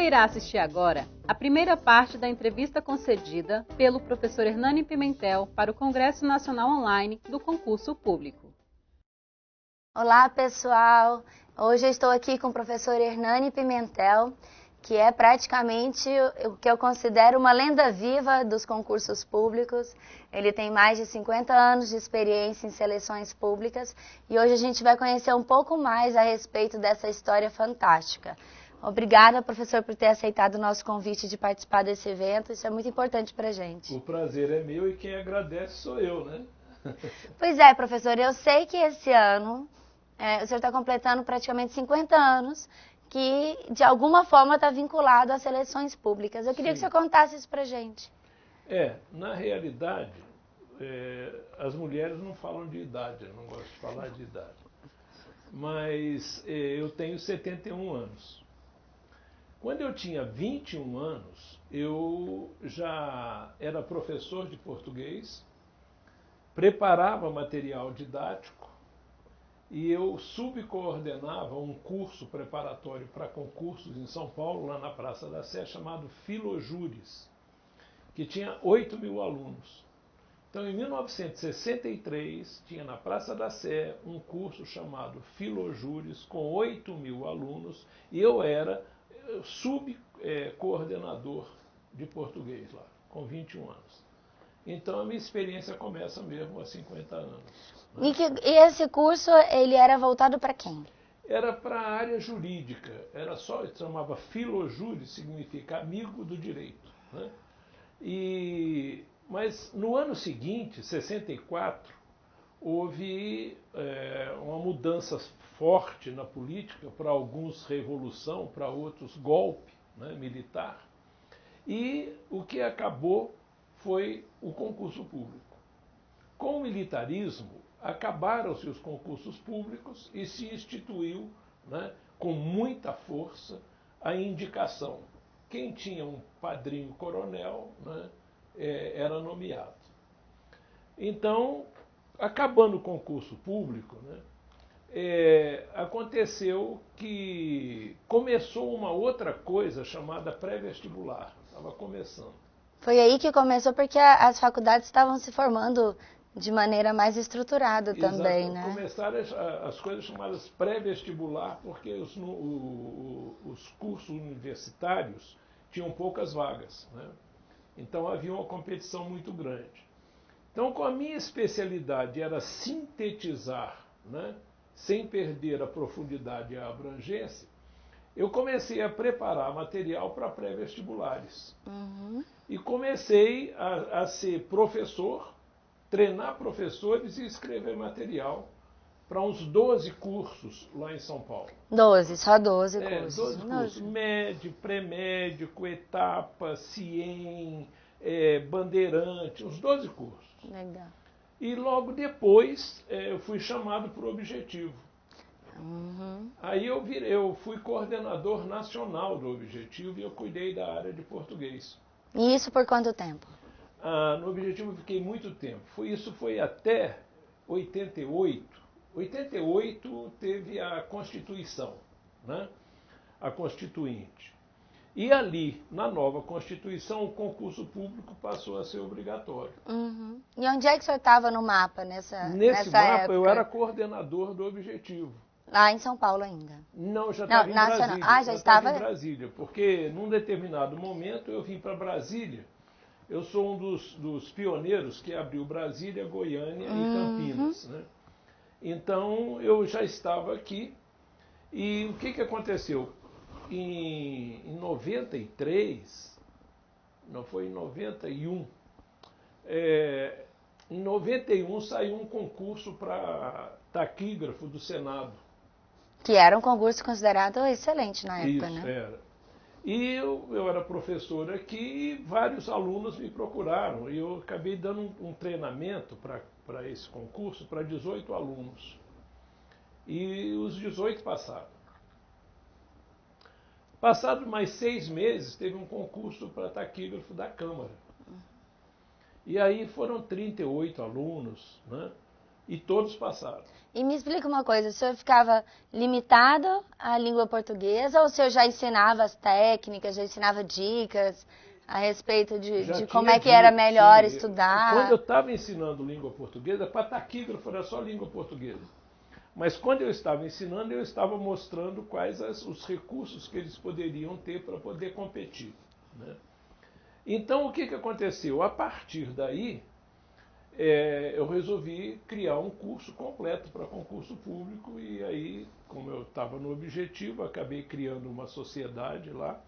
irá assistir agora a primeira parte da entrevista concedida pelo professor Hernani Pimentel para o Congresso Nacional Online do Concurso Público. Olá, pessoal! Hoje eu estou aqui com o professor Hernani Pimentel, que é praticamente o que eu considero uma lenda viva dos concursos públicos. Ele tem mais de 50 anos de experiência em seleções públicas e hoje a gente vai conhecer um pouco mais a respeito dessa história fantástica. Obrigada, professor, por ter aceitado o nosso convite de participar desse evento. Isso é muito importante para a gente. O prazer é meu e quem agradece sou eu, né? Pois é, professor, eu sei que esse ano o senhor está completando praticamente 50 anos que, de alguma forma, está vinculado às seleções públicas. Eu queria que o senhor contasse isso para a gente. Na realidade, as mulheres não falam de idade, eu não gosto de falar de idade. Mas eu tenho 71 anos. Quando eu tinha 21 anos, eu já era professor de português, preparava material didático e eu subcoordenava um curso preparatório para concursos em São Paulo, lá na Praça da Sé, chamado Filojures, que tinha 8.000 alunos. Então, em 1963, tinha na Praça da Sé um curso chamado Filojures, com 8.000 alunos, e eu era subcoordenador de português lá, com 21 anos. Então, a minha experiência começa mesmo há 50 anos. Né? E esse curso, ele era voltado para quem? Era para a área jurídica, chamava Filojures, significa amigo do direito. Né? Mas no ano seguinte, 64, houve uma mudança forte na política, para alguns revolução, para outros golpe, né, militar, e o que acabou foi o concurso público. Com o militarismo, acabaram-se os concursos públicos e se instituiu, né, com muita força, a indicação. Quem tinha um padrinho coronel, né, era nomeado. Então, acabando o concurso público, né, aconteceu que começou uma outra coisa chamada pré-vestibular. Estava começando. Foi aí que começou, porque as faculdades estavam se formando de maneira mais estruturada também, né? Começaram as coisas chamadas pré-vestibular, porque os cursos universitários tinham poucas vagas, né? Então havia uma competição muito grande. Então, com a minha especialidade era sintetizar, né, sem perder a profundidade e a abrangência, eu comecei a preparar material para pré-vestibulares. Uhum. E comecei a ser professor, treinar professores e escrever material para uns 12 cursos lá em São Paulo. 12, só 12 cursos. 12 cursos. Médio, pré-médico, etapa, CIEM, bandeirante, uns 12 cursos. Legal. E logo depois eu fui chamado para o Objetivo. Uhum. Aí eu fui coordenador nacional do Objetivo e eu cuidei da área de português. E isso por quanto tempo? No Objetivo eu fiquei muito tempo. Isso foi até 88. 88 teve a Constituição, né? A Constituinte. E ali, na nova Constituição, o concurso público passou a ser obrigatório. Uhum. E onde é que o senhor estava no mapa nessa Nesse mapa época? eu era coordenador do Objetivo. Lá em São Paulo ainda? Não, já estava em Brasília. Já estava em Brasília, porque num determinado momento eu vim para Brasília. Eu sou um dos pioneiros que abriu Brasília, Goiânia e Campinas, né? Então eu já estava aqui e o que aconteceu? Em 93, não foi em 91, em 91 saiu um concurso para taquígrafo do Senado. Que era um concurso considerado excelente na época, Isso, né? era. E eu era professor aqui e vários alunos me procuraram. E eu acabei dando um treinamento para esse concurso para 18 alunos. E os 18 passaram. Passados mais 6 meses, teve um concurso para taquígrafo da Câmara. E aí foram 38 alunos, né? E todos passaram. E me explica uma coisa, o senhor ficava limitado à língua portuguesa ou o senhor já ensinava as técnicas, já ensinava dicas a respeito de como é que era melhor estudar? Quando eu estava ensinando língua portuguesa, para taquígrafo era só língua portuguesa. Mas quando eu estava ensinando, eu estava mostrando quais os recursos que eles poderiam ter para poder competir, né? Então, o que aconteceu? A partir daí, eu resolvi criar um curso completo para concurso público e aí, como eu estava no objetivo, acabei criando uma sociedade lá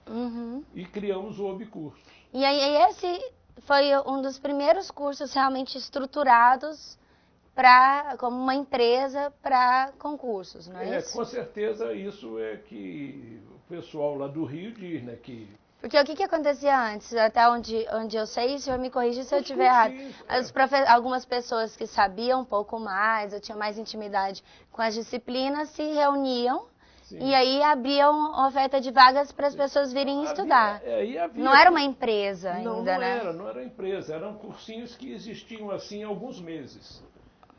e criamos o Obcursos. E aí esse foi um dos primeiros cursos realmente estruturados como uma empresa para concursos, não é isso? Com certeza isso é que o pessoal lá do Rio diz, né, que... Porque o que acontecia antes, até onde eu sei, o senhor me corrige se eu estiver errado. Algumas pessoas que sabiam um pouco mais, ou tinham mais intimidade com as disciplinas, se reuniam. Sim. E aí abriam oferta de vagas para as pessoas virem estudar. Não era uma empresa ainda, né? Não era empresa, eram cursinhos que existiam assim há alguns meses.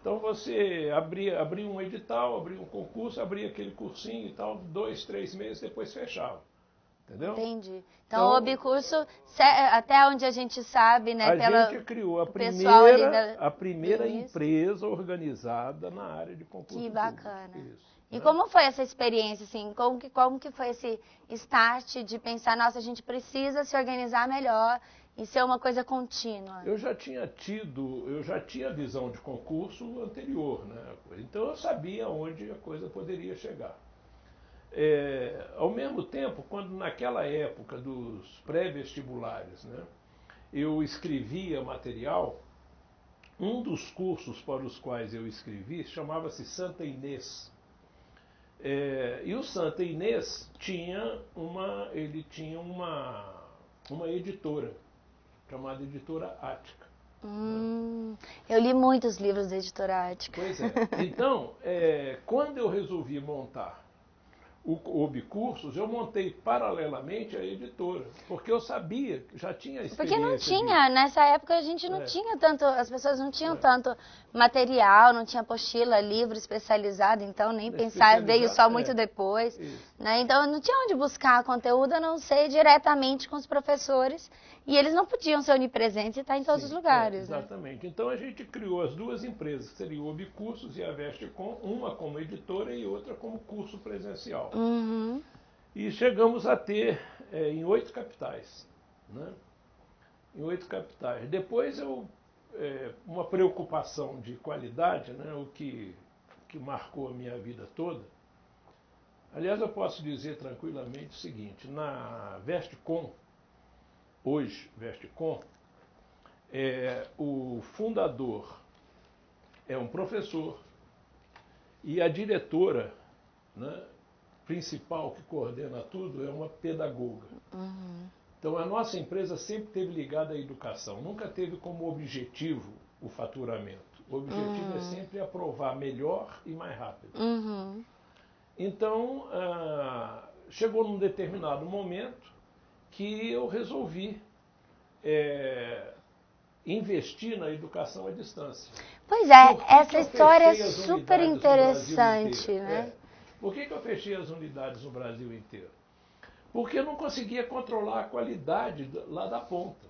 Então você abria um edital, abria um concurso, abria aquele cursinho e tal, 2, 3 meses, depois fechava. Entendeu? Entendi. Então o Obcurso, até onde a gente sabe, né? A gente criou a primeira empresa organizada na área de concurso. Que bacana. Público. Isso, e como foi essa experiência, assim? Como que foi esse start de pensar, nossa, a gente precisa se organizar melhor e ser uma coisa contínua? Eu já tinha visão de concurso anterior, né? Então eu sabia onde a coisa poderia chegar. Ao mesmo tempo, quando naquela época dos pré-vestibulares, né, eu escrevia material, um dos cursos para os quais eu escrevi chamava-se Santa Inês. E o Santa Inês tinha uma editora, chamada Editora Ática. Eu li muitos livros da Editora Ática. Pois é. Então, quando eu resolvi montar o Obcursos, eu montei paralelamente a editora, porque eu sabia, já tinha experiência. Porque não tinha, nessa época a gente não tinha tanto, as pessoas não tinham tanto material, não tinha apostila, livro especializado, então nem pensar, veio só muito depois. Né? Então não tinha onde buscar conteúdo, a não ser diretamente com os professores, e eles não podiam ser onipresentes e estar em todos os lugares. Exatamente. Né? Então a gente criou as duas empresas, que seriam o Obcursos e a Vestcom, uma como editora e outra como curso presencial. E chegamos a ter em 8 capitais. Né? Em 8 capitais. Depois uma preocupação de qualidade, né? O que marcou a minha vida toda. Aliás, eu posso dizer tranquilamente o seguinte, na Vestcom, hoje Vestcom, o fundador é um professor e a diretora, né, principal que coordena tudo é uma pedagoga. Então a nossa empresa sempre esteve ligada à educação, nunca teve como objetivo o faturamento. O objetivo é sempre aprovar melhor e mais rápido. Então chegou num determinado momento que eu resolvi investir na educação à distância. Pois é, essa história é super interessante, né? Por que eu fechei as unidades no Brasil inteiro? Porque eu não conseguia controlar a qualidade lá da ponta.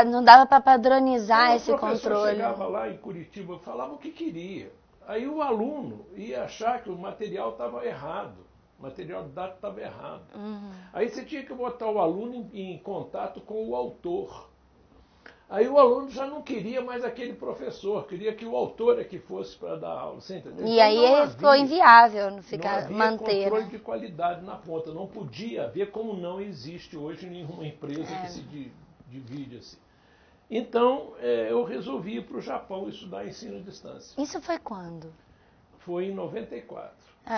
Não dava para padronizar esse controle. O professor chegava lá em Curitiba, falava o que queria. Aí o aluno ia achar que o material estava errado. O material didático estava errado. Aí você tinha que botar o aluno em contato com o autor. Aí o aluno já não queria mais aquele professor, queria que o autor é que fosse para dar aula. Você entendeu? E então, aí ficou inviável manter. Não havia controle de qualidade na ponta. Não podia haver, como não existe hoje nenhuma empresa que se divide assim. Então, eu resolvi ir para o Japão estudar ensino à distância. Isso foi quando? Foi em 94.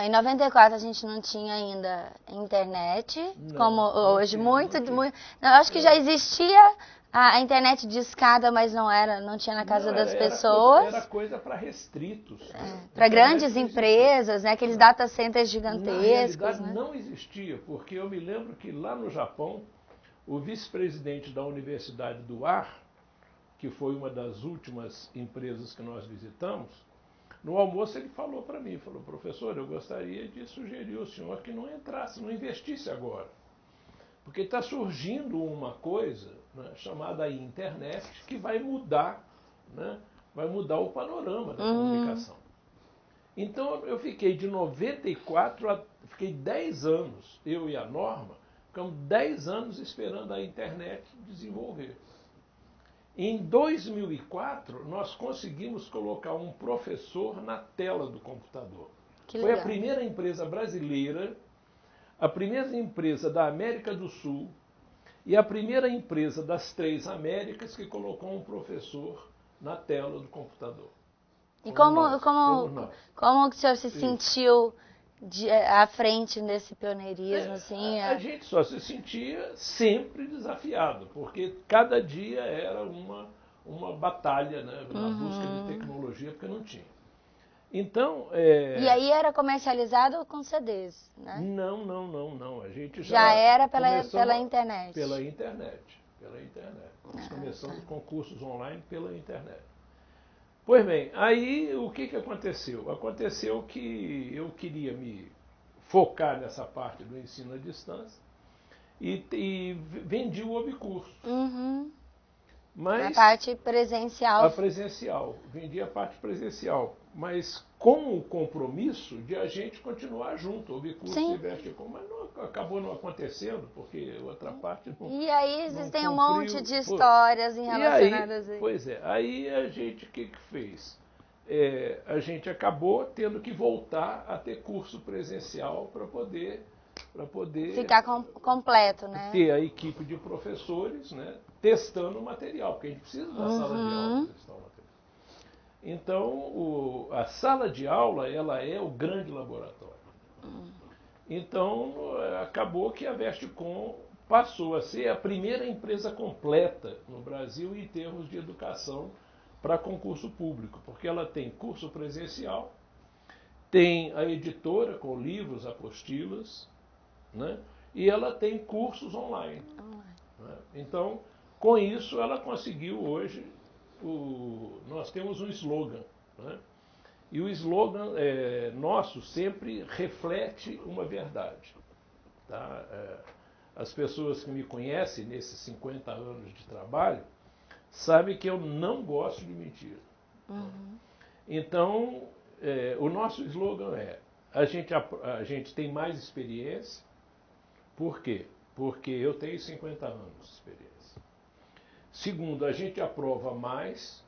Em 94 a gente não tinha ainda internet, como hoje. Eu acho que já existia a internet de escada, mas não tinha na casa das pessoas. Era coisa para restritos. Para grandes empresas, né, aqueles data centers gigantescos. Na realidade, não existia, porque eu me lembro que lá no Japão, o vice-presidente da Universidade do Ar, que foi uma das últimas empresas que nós visitamos, No almoço ele falou para mim, falou, professor, eu gostaria de sugerir ao senhor que não entrasse, não investisse agora. Porque está surgindo uma coisa, né, chamada internet, que vai mudar, né, vai mudar o panorama da comunicação. Então eu fiquei de 94 fiquei 10 anos, eu e a Norma, ficamos 10 anos esperando a internet desenvolver. Em 2004, nós conseguimos colocar um professor na tela do computador. Foi a primeira empresa brasileira, a primeira empresa da América do Sul e a primeira empresa das 3 Américas que colocou um professor na tela do computador. E como o senhor se sentiu à frente desse pioneirismo? Assim, a gente só se sentia sempre desafiado, porque cada dia era uma batalha, né, na busca de tecnologia, porque não tinha. Então, E aí era comercializado com CDs, né? Não. A gente já era pela internet. Pela internet. Nós começamos com cursos online pela internet. Pois bem, aí o que aconteceu? Aconteceu que eu queria me focar nessa parte do ensino à distância e vendi o Obcurso. Mas a parte presencial. Vendi a parte presencial, mas com o compromisso de a gente continuar junto, o Obcurso e Vesticom, mas acabou não acontecendo, porque outra parte não. E aí existem um monte de histórias relacionadas a isso. Pois é, aí a gente, o que fez? A gente acabou tendo que voltar a ter curso presencial para poder ficar completo, né? Ter a equipe de professores, né, testando o material, porque a gente precisa da sala de aula para testar o material. Então, a sala de aula, ela é o grande laboratório. Então, acabou que a Vesticom passou a ser a primeira empresa completa no Brasil em termos de educação para concurso público, porque ela tem curso presencial, tem a editora com livros, apostilas, né, e ela tem cursos online. Né? Então, com isso, ela conseguiu hoje, nós temos um slogan, né? E o slogan nosso sempre reflete uma verdade. Tá? As pessoas que me conhecem nesses 50 anos de trabalho sabem que eu não gosto de mentira. Então, o nosso slogan a gente tem mais experiência. Por quê? Porque eu tenho 50 anos de experiência. Segundo, a gente aprova mais,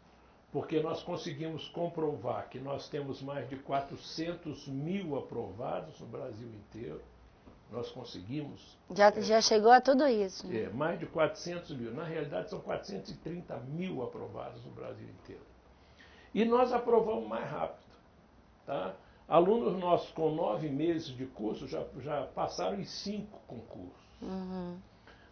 porque nós conseguimos comprovar que nós temos mais de 400 mil aprovados no Brasil inteiro. Nós conseguimos. Já chegou a tudo isso. Né? Mais de 400 mil. Na realidade, são 430 mil aprovados no Brasil inteiro. E nós aprovamos mais rápido. Tá? Alunos nossos com 9 meses de curso já passaram em 5 concursos.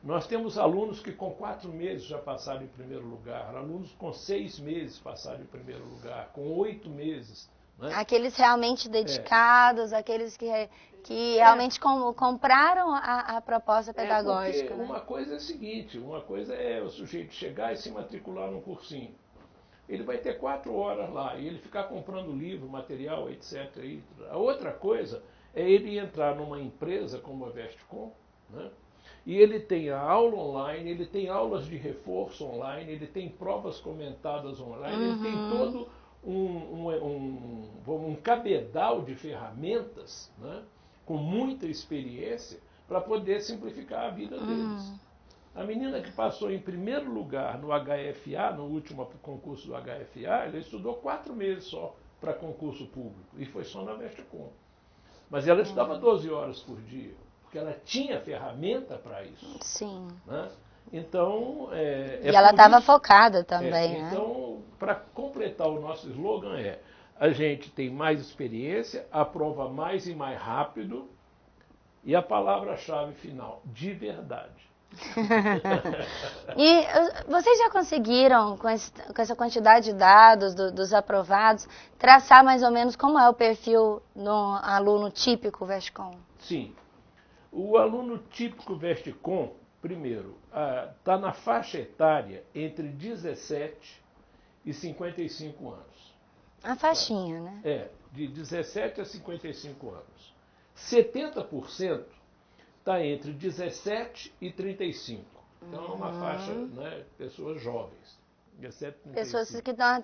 Nós temos alunos que com 4 meses já passaram em primeiro lugar, alunos com 6 meses passaram em primeiro lugar, com 8 meses. Né? Aqueles realmente dedicados, aqueles que realmente compraram a proposta pedagógica. Né? Uma coisa é a seguinte, uma coisa é o sujeito chegar e se matricular num cursinho. Ele vai ter 4 horas lá e ele ficar comprando livro, material, etc. A outra coisa é ele entrar numa empresa como a Vesticom, né? E ele tem a aula online, ele tem aulas de reforço online, ele tem provas comentadas online, ele tem todo um cabedal de ferramentas, né, com muita experiência para poder simplificar a vida deles. A menina que passou em primeiro lugar no HFA, no último concurso do HFA, ela estudou 4 meses só para concurso público, e foi só na Vesticom. Mas ela estudava 12 horas por dia, porque ela tinha ferramenta para isso. Sim. Né? Então, e ela estava focada também. Né? Então, para completar o nosso slogan a gente tem mais experiência, aprova mais e mais rápido, e a palavra-chave final, de verdade. E vocês já conseguiram, com essa quantidade de dados dos aprovados, traçar mais ou menos como é o perfil do aluno típico Vesticom? Sim. O aluno típico Vesticom, primeiro, está na faixa etária entre 17 e 55 anos. A faixinha, né? De 17 a 55 anos. 70% está entre 17 e 35. Então é uma faixa, né, pessoas jovens. 17, 35. Pessoas que estão,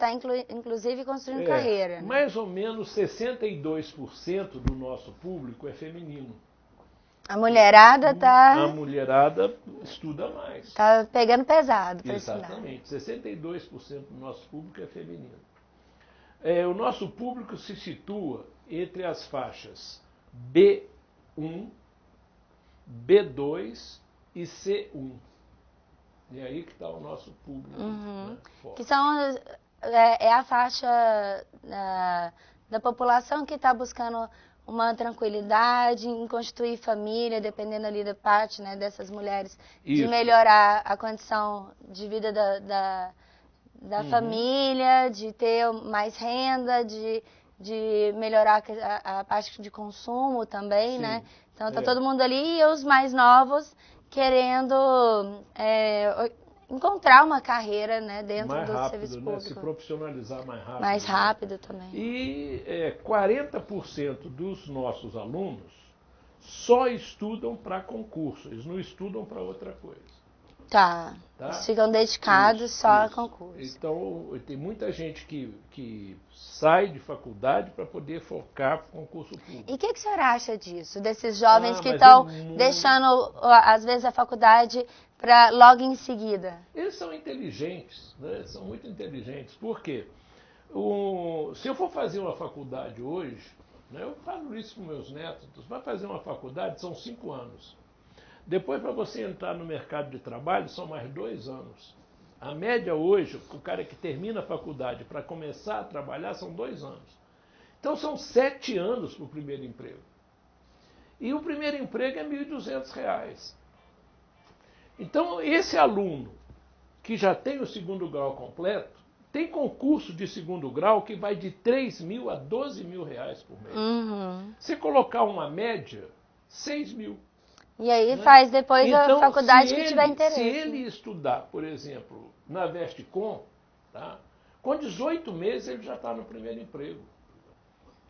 inclusive, construindo carreira. Né? Mais ou menos 62% do nosso público é feminino. A mulherada tá... A mulherada estuda mais. Tá pegando pesado para estudar. Exatamente. 62% do nosso público é feminino. O nosso público se situa entre as faixas B1, B2 e C1. E aí que está o nosso público. Né, que são, é a faixa da população que está buscando uma tranquilidade em constituir família, dependendo ali da parte, né, dessas mulheres, de melhorar a condição de vida da família, de ter mais renda, de melhorar a parte de consumo também, né? Então tá todo mundo ali e os mais novos querendo encontrar uma carreira, né, dentro do serviço público. Se profissionalizar mais rápido. Mais rápido também. E 40% dos nossos alunos só estudam para concurso, eles não estudam para outra coisa. Tá. Eles ficam dedicados só a concurso. Então, tem muita gente que sai de faculdade para poder focar para concurso público. E o que o senhor acha disso? Desses jovens que estão deixando, às vezes, a faculdade para logo em seguida? Eles são inteligentes, né? São muito inteligentes. Por quê? Se eu for fazer uma faculdade hoje, né, eu falo isso com meus netos, vai fazer uma faculdade, são 5 anos. Depois, para você entrar no mercado de trabalho, são mais 2 anos. A média hoje, o cara que termina a faculdade para começar a trabalhar, são 2 anos. Então, são 7 anos para o primeiro emprego. E o primeiro emprego é R$ 1.200. Então, esse aluno que já tem o segundo grau completo, tem concurso de segundo grau que vai de R$3.000 a R$12.000 por mês. Se colocar uma média, 6.000. E aí faz depois a faculdade que tiver interesse. Se ele estudar, por exemplo, na Vestcom, tá? Com 18 meses ele já está no primeiro emprego.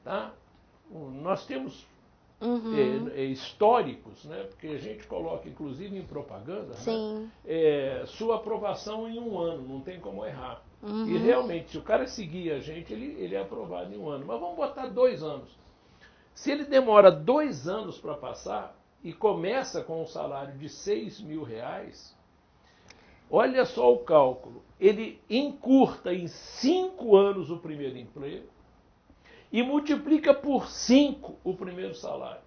Tá? Nós temos históricos, né? Porque a gente coloca, inclusive, em propaganda, né? Sua aprovação em 1 ano, não tem como errar. E realmente, se o cara seguir a gente, ele é aprovado em 1 ano. Mas vamos botar 2 anos. Se ele demora 2 anos para passar, e começa com um salário de R$6.000, olha só o cálculo. Ele encurta em 5 anos o primeiro emprego e multiplica por 5 o primeiro salário.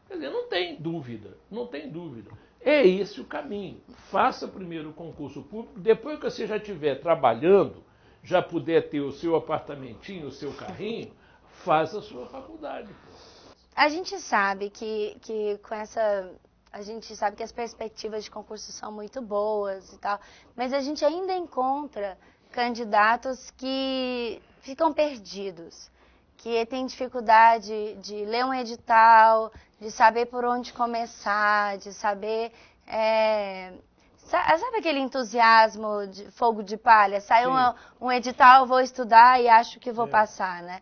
Quer dizer, não tem dúvida, não tem dúvida. É esse o caminho. Faça primeiro o concurso público, depois que você já estiver trabalhando, já puder ter o seu apartamentinho, o seu carrinho, faça a sua faculdade. A gente sabe que com essa... A gente sabe que as perspectivas de concurso são muito boas e tal, mas a gente ainda encontra candidatos que ficam perdidos, que têm dificuldade de ler um edital, de saber por onde começar, de saber... Sabe aquele entusiasmo de fogo de palha? Sai um edital, vou estudar e acho que vou passar, né?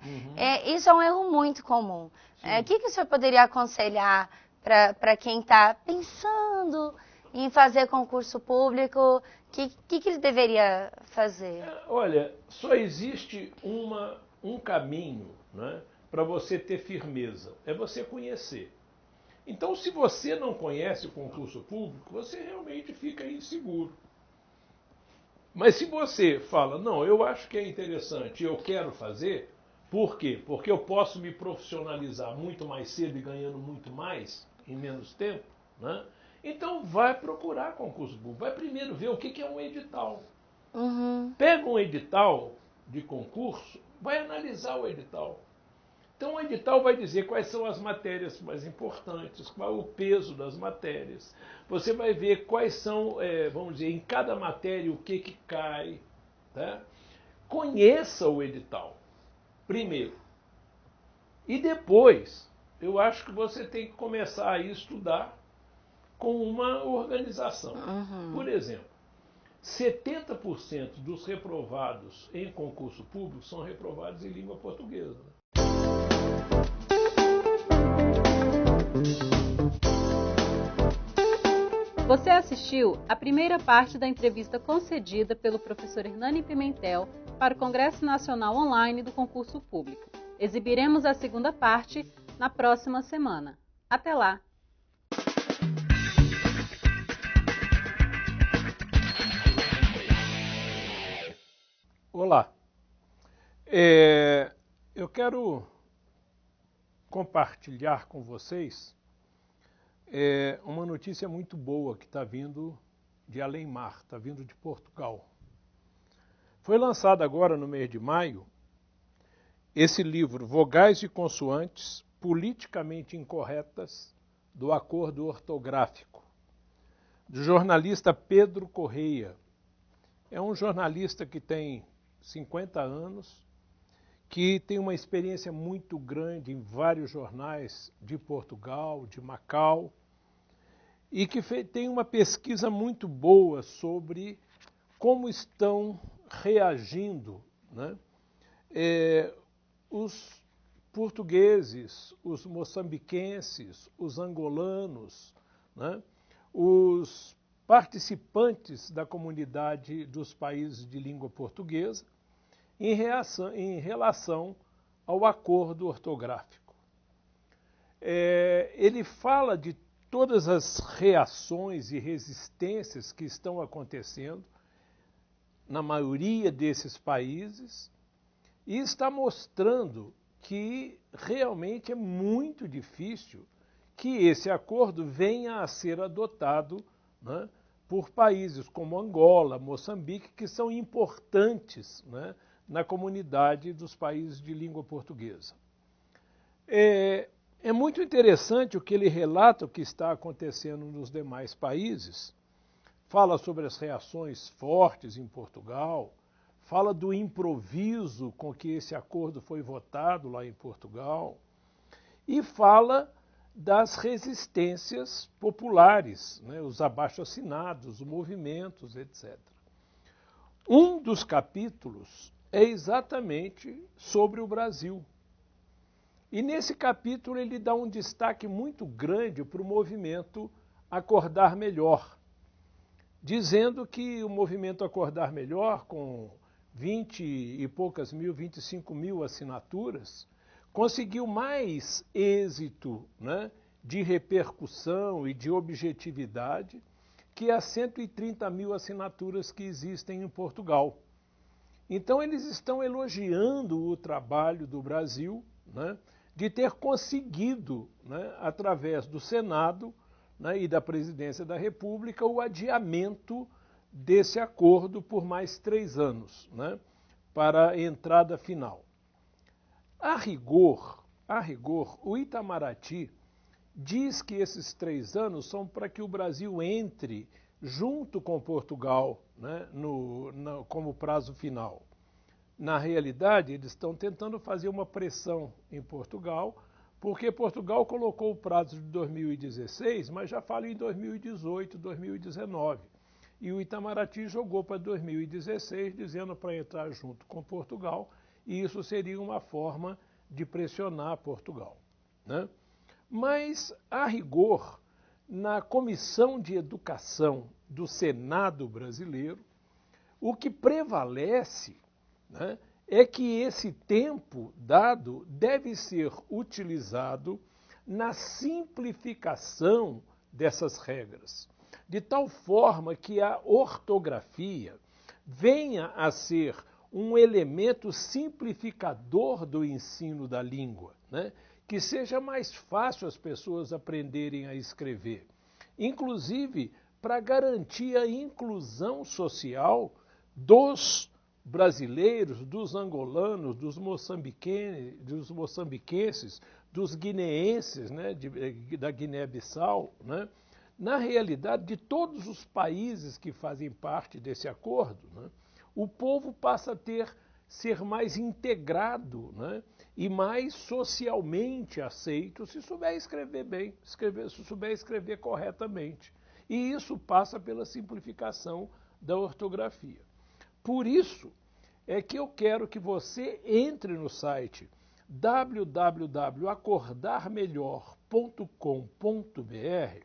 Isso é um erro muito comum. O que o senhor poderia aconselhar para quem está pensando em fazer concurso público? O que ele deveria fazer? Olha, só existe um caminho, né, para você ter firmeza. É você conhecer. Então, se você não conhece o concurso público, você realmente fica inseguro. Mas se você fala, não, eu acho que é interessante, eu quero fazer, por quê? Porque eu posso me profissionalizar muito mais cedo e ganhando muito mais em menos tempo, né? Então, vai procurar concurso público. Vai primeiro ver o que é um edital. Pega um edital de concurso, vai analisar o edital. Então, o edital vai dizer quais são as matérias mais importantes, qual é o peso das matérias. Você vai ver quais são, vamos dizer, em cada matéria o que cai. Tá? Conheça o edital, primeiro. E depois, eu acho que você tem que começar a estudar com uma organização. Por exemplo, 70% dos reprovados em concurso público são reprovados em língua portuguesa. Você assistiu a primeira parte da entrevista concedida pelo professor Hernani Pimentel para o Congresso Nacional Online do Concurso Público. Exibiremos a segunda parte na próxima semana. Até lá! Olá, eu quero compartilhar com vocês uma notícia muito boa que está vindo de além-mar, está vindo de Portugal. Foi lançado agora no mês de maio esse livro, Vogais e Consoantes Politicamente Incorretas do Acordo Ortográfico, do jornalista Pedro Correia. É um jornalista que tem 50 anos, que tem uma experiência muito grande em vários jornais de Portugal, de Macau, e que tem uma pesquisa muito boa sobre como estão reagindo, né, os portugueses, os moçambiquenses, os angolanos, né, os participantes da comunidade dos países de língua portuguesa em relação ao acordo ortográfico. Ele fala de todas as reações e resistências que estão acontecendo na maioria desses países e está mostrando que realmente é muito difícil que esse acordo venha a ser adotado, né, por países como Angola, Moçambique, que são importantes, né, na comunidade dos países de língua portuguesa. É muito interessante o que ele relata, o que está acontecendo nos demais países, fala sobre as reações fortes em Portugal, fala do improviso com que esse acordo foi votado lá em Portugal e fala das resistências populares, né, os abaixo-assinados, os movimentos, etc. Um dos capítulos é exatamente sobre o Brasil. E nesse capítulo ele dá um destaque muito grande para o movimento Acordar Melhor, dizendo que o movimento Acordar Melhor, com 20 e poucas mil, 25 mil assinaturas, conseguiu mais êxito, né, de repercussão e de objetividade que as 130 mil assinaturas que existem em Portugal. Então eles estão elogiando o trabalho do Brasil, né, de ter conseguido, né, através do Senado, né, e da Presidência da República, o adiamento desse acordo por mais 3 anos, né, para a entrada final. A rigor, o Itamaraty diz que esses 3 anos são para que o Brasil entre junto com Portugal, né, como prazo final. Na realidade, eles estão tentando fazer uma pressão em Portugal, porque Portugal colocou o prazo de 2016, mas já fala em 2018, 2019. E o Itamaraty jogou para 2016, dizendo para entrar junto com Portugal, e isso seria uma forma de pressionar Portugal, né? Mas, a rigor, na Comissão de Educação do Senado brasileiro, o que prevalece, né, é que esse tempo dado deve ser utilizado na simplificação dessas regras, de tal forma que a ortografia venha a ser um elemento simplificador do ensino da língua, né, que seja mais fácil as pessoas aprenderem a escrever, inclusive para garantir a inclusão social dos brasileiros, dos angolanos, dos moçambiquenses, dos guineenses, né, da Guiné-Bissau, né, na realidade, de todos os países que fazem parte desse acordo, né, o povo passa a ser mais integrado, né, e mais socialmente aceito se souber escrever bem, se souber escrever corretamente. E isso passa pela simplificação da ortografia. Por isso é que eu quero que você entre no site www.acordarmelhor.com.br,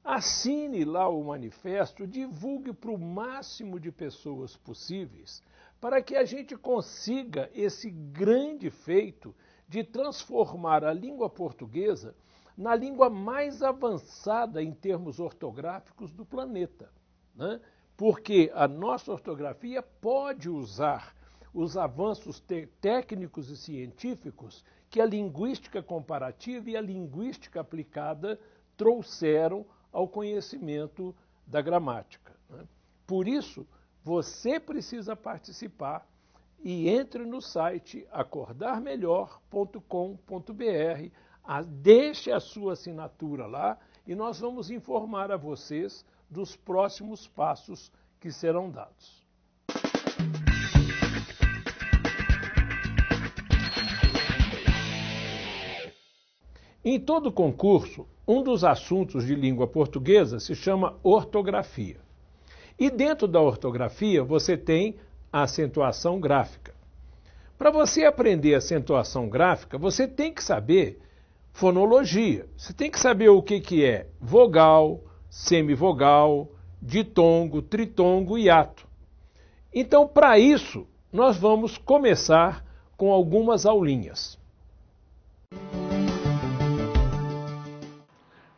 assine lá o manifesto, divulgue para o máximo de pessoas possíveis, para que a gente consiga esse grande feito de transformar a língua portuguesa na língua mais avançada em termos ortográficos do planeta, né? Porque a nossa ortografia pode usar os avanços técnicos e científicos que a linguística comparativa e a linguística aplicada trouxeram ao conhecimento da gramática, né? Por isso, você precisa participar e entre no site acordarmelhor.com.br, deixe a sua assinatura lá e nós vamos informar a vocês dos próximos passos que serão dados. Em todo concurso, um dos assuntos de língua portuguesa se chama ortografia. E dentro da ortografia você tem a acentuação gráfica. Para você aprender acentuação gráfica, você tem que saber fonologia. Você tem que saber o que é vogal, semivogal, ditongo, tritongo e hiato. Então, para isso, nós vamos começar com algumas aulinhas.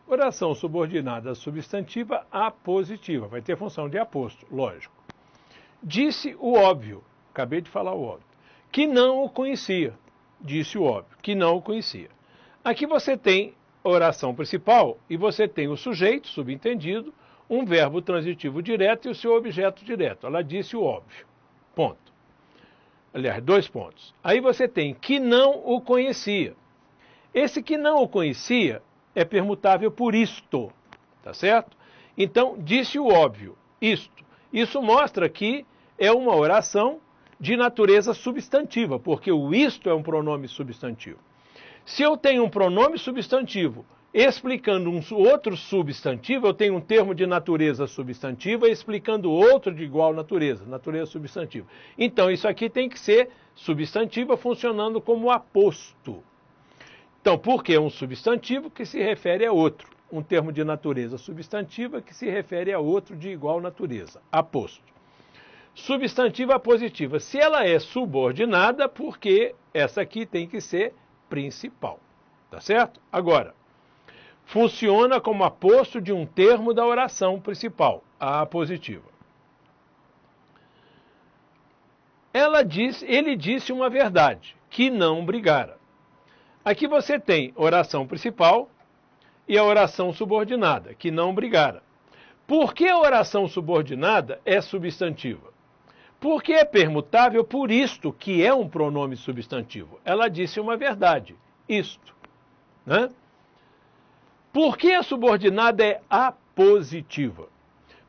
Oração subordinada substantiva apositiva. Vai ter função de aposto, lógico. Disse o óbvio, acabei de falar o óbvio, que não o conhecia. Disse o óbvio, que não o conhecia. Aqui você tem a oração principal e você tem o sujeito, subentendido, um verbo transitivo direto e o seu objeto direto. Ela disse o óbvio. Ponto. Aliás, 2 pontos. Aí você tem que não o conhecia. Esse que não o conhecia é permutável por isto, tá certo? Então, disse o óbvio, isto. Isso mostra que é uma oração de natureza substantiva, porque o isto é um pronome substantivo. Se eu tenho um pronome substantivo explicando um outro substantivo, eu tenho um termo de natureza substantiva explicando outro de igual natureza, natureza substantiva. Então, isso aqui tem que ser substantiva funcionando como aposto. Então, porque é um substantivo que se refere a outro, um termo de natureza substantiva que se refere a outro de igual natureza, aposto. Substantiva apositiva, se ela é subordinada, porque essa aqui tem que ser principal, tá certo? Agora, funciona como aposto de um termo da oração principal, a apositiva. Ele disse uma verdade, que não brigara. Aqui você tem oração principal e a oração subordinada, que não brigara. Por que a oração subordinada é substantiva? Porque é permutável por isto, que é um pronome substantivo. Ela disse uma verdade, isto, né? Por que a subordinada é apositiva?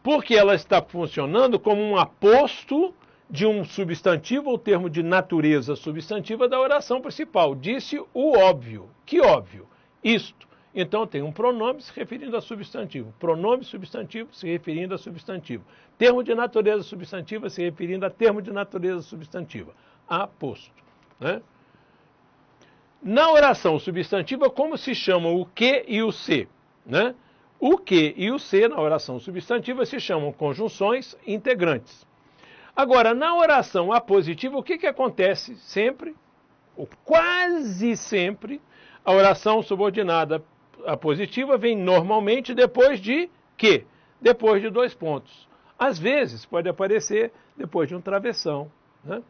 Porque ela está funcionando como um aposto de um substantivo ou termo de natureza substantiva da oração principal. Disse o óbvio. Que óbvio? Isto. Então tem um pronome se referindo a substantivo. Pronome substantivo se referindo a substantivo. Termo de natureza substantiva se referindo a termo de natureza substantiva. Aposto, né? Na oração substantiva, como se chamam o que e o se, né? O que e o se, na oração substantiva, se chamam conjunções integrantes. Agora, na oração apositiva, o que acontece sempre, ou quase sempre, a oração subordinada apositiva vem normalmente depois de que? Depois de 2 pontos. Às vezes, pode aparecer depois de um travessão, né?